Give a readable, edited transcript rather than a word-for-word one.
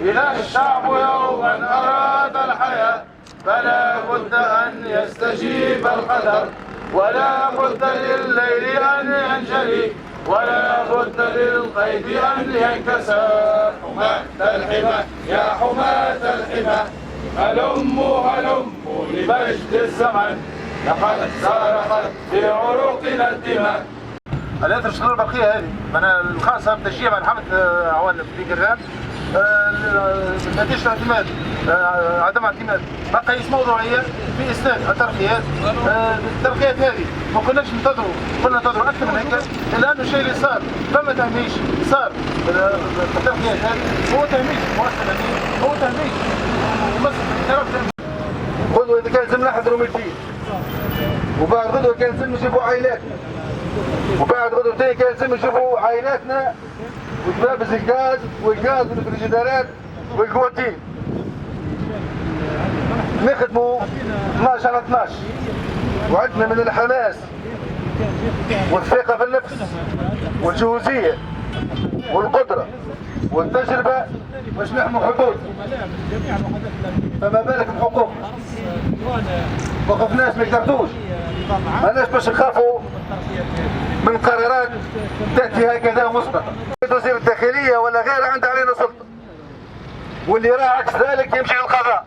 إذا الشعب يوما أراد الحياة فلا بد أن يستجيب القدر، ولا بد لليل أن ينجلي، ولا بد للقيد أن ينكسر. حماة الحمى يا حماة الحمى، هلموا هلموا لمجد الزمن، لقد سارقت في عروقنا الدماء. الآن الشغل البرقية هذه أنا الخاصة بتشجيع على حمد عوالم في قران نتيجة الاعتماد عدم اعتماد مقاييس موضوعية في إسناد الترقيات. الترقيات هذه ما كناش ننتظروا، كنا ننتظروا أكثر من هيك، إلا أنه الشيء اللي صار فما تهميش صار الترقيات هذه هو تهميش مؤثر، هو تهميش غدوة إذا كان لازمنا نحضروا 200 وبعد غدوة كان لازم نشوفوا عائلاتنا، وبعد غدوة ثانية كان لازم نشوفوا عائلاتنا وتلابس الغاز والغاز والفريجيدارات والكواتين. نخدموا 12 على 12 وعندنا من الحماس والثقة في النفس والجهوزية والقدرة والتجربة باش نحموا حدود، فما بالك بحقوق. ما خفناش ما يكرتوش، ماناش باش نخافوا من قرارات تأتي هكذا مسبقة. وزير الداخلية ولا غيره عنده علينا سلطة، واللي راه عكس ذلك يمشي للقضاء.